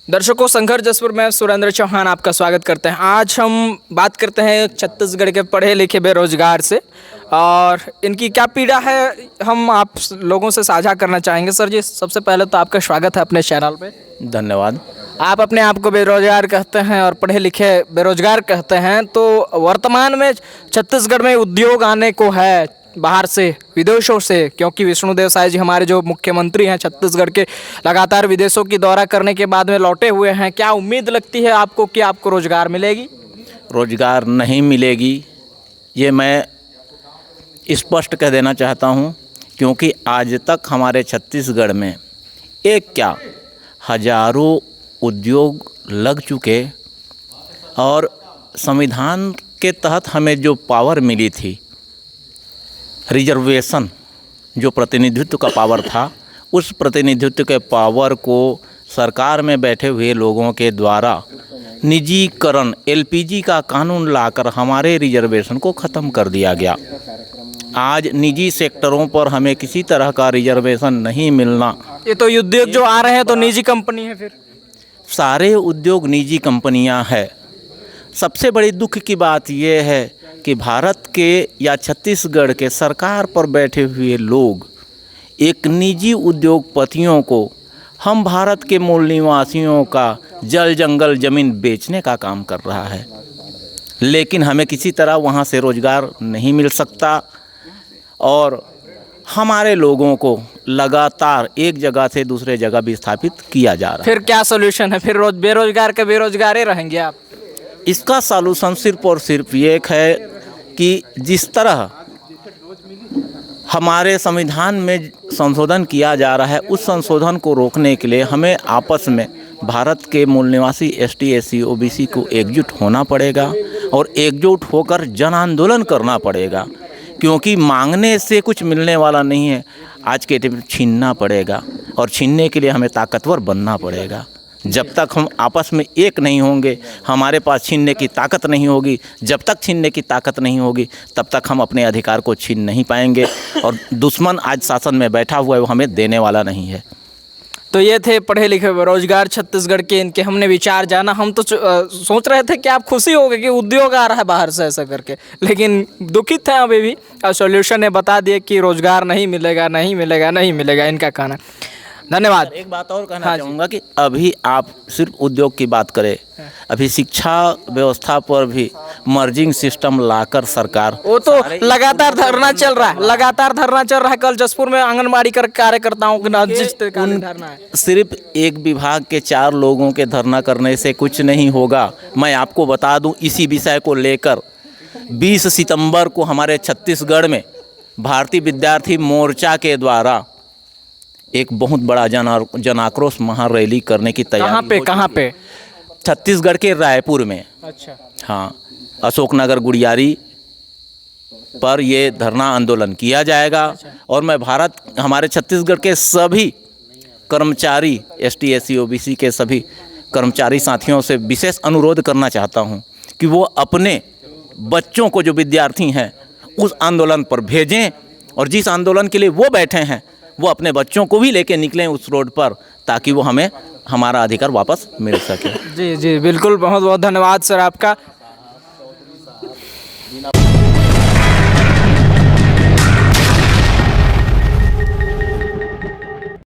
दर्शकों, संघर्ष जसपुर में सुरेंद्र चौहान आपका स्वागत करते हैं। आज हम बात करते हैं छत्तीसगढ़ के पढ़े लिखे बेरोजगार से और इनकी क्या पीड़ा है हम आप लोगों से साझा करना चाहेंगे। सर जी, सबसे पहले तो आपका स्वागत है अपने चैनल पे। धन्यवाद। आप अपने आप को बेरोजगार कहते हैं और पढ़े लिखे बेरोजगार कहते हैं, तो वर्तमान में छत्तीसगढ़ में उद्योग आने को है बाहर से, विदेशों से, क्योंकि विष्णुदेव साय जी हमारे जो मुख्यमंत्री हैं छत्तीसगढ़ के, लगातार विदेशों की दौरा करने के बाद में लौटे हुए हैं। क्या उम्मीद लगती है आपको कि आपको रोजगार मिलेगी? रोजगार नहीं मिलेगी, ये मैं स्पष्ट कह देना चाहता हूँ, क्योंकि आज तक हमारे छत्तीसगढ़ में एक क्या हजारों उद्योग लग चुके और संविधान के तहत हमें जो पावर मिली थी, रिजर्वेशन जो प्रतिनिधित्व का पावर था, उस प्रतिनिधित्व के पावर को सरकार में बैठे हुए लोगों के द्वारा निजीकरण एलपीजी का कानून लाकर हमारे रिजर्वेशन को ख़त्म कर दिया गया। आज निजी सेक्टरों पर हमें किसी तरह का रिजर्वेशन नहीं मिलना। ये तो उद्योग जो आ रहे हैं तो निजी कंपनी है, फिर सारे उद्योग निजी कंपनियां हैं। सबसे बड़ी दुख की बात यह है कि भारत के या छत्तीसगढ़ के सरकार पर बैठे हुए लोग एक निजी उद्योगपतियों को हम भारत के मूल निवासियों का जल जंगल ज़मीन बेचने का काम कर रहा है, लेकिन हमें किसी तरह वहाँ से रोज़गार नहीं मिल सकता और हमारे लोगों को लगातार एक जगह से दूसरे जगह विस्थापित किया जा रहा है। फिर क्या सोल्यूशन है? फिर बेरोजगार के बेरोजगार ही रहेंगे आप? इसका सॉल्यूशन सिर्फ और सिर्फ ये एक है कि जिस तरह हमारे संविधान में संशोधन किया जा रहा है, उस संशोधन को रोकने के लिए हमें आपस में भारत के मूल निवासी एसटी, एससी, ओबीसी को एकजुट होना पड़ेगा और एकजुट होकर जन आंदोलन करना पड़ेगा, क्योंकि मांगने से कुछ मिलने वाला नहीं है। आज के टाइम छीनना पड़ेगा और छीनने के लिए हमें ताकतवर बनना पड़ेगा। जब तक हम आपस में एक नहीं होंगे, हमारे पास छीनने की ताकत नहीं होगी। जब तक छीनने की ताकत नहीं होगी, तब तक हम अपने अधिकार को छीन नहीं पाएंगे और दुश्मन आज शासन में बैठा हुआ है, वो हमें देने वाला नहीं है। तो ये थे पढ़े लिखे बेरोजगार छत्तीसगढ़ के, इनके हमने विचार जाना। हम तो सोच रहे थे कि आप खुशी हो गए कि उद्योग आ रहा है बाहर से ऐसा करके, लेकिन दुखित हैं अभी भी। और सॉल्यूशन ने बता दिया कि रोजगार नहीं मिलेगा, नहीं मिलेगा, नहीं मिलेगा, इनका कहना। धन्यवाद। एक बात और कहना चाहूँगा कि अभी आप सिर्फ उद्योग की बात करें, अभी शिक्षा व्यवस्था पर भी मर्जिंग सिस्टम लाकर सरकार, वो तो लगातार धरना चल रहा है, लगातार धरना चल रहा है। कल जसपुर में आंगनबाड़ी कार्यकर्ताओं के धरना है। सिर्फ एक विभाग के 4 लोगों के धरना करने से कुछ नहीं होगा। मैं आपको बता दूं, इसी विषय को लेकर 20 सितंबर को हमारे छत्तीसगढ़ में भारतीय विद्यार्थी मोर्चा के द्वारा एक बहुत बड़ा जन आक्रोश महारैली करने की तैयारी। कहाँ पे? छत्तीसगढ़ के रायपुर में। अच्छा। हाँ, अशोकनगर गुड़ियारी पर ये धरना आंदोलन किया जाएगा। और मैं हमारे छत्तीसगढ़ के सभी कर्मचारी, एसटी, एससी, ओबीसी के सभी कर्मचारी साथियों से विशेष अनुरोध करना चाहता हूँ कि वो अपने बच्चों को, जो विद्यार्थी हैं, उस आंदोलन पर भेजें और जिस आंदोलन के लिए वो बैठे हैं, वो अपने बच्चों को भी लेके निकलें उस रोड पर, ताकि वो हमें हमारा अधिकार वापस मिल सके। जी जी, बिल्कुल। बहुत बहुत धन्यवाद सर आपका।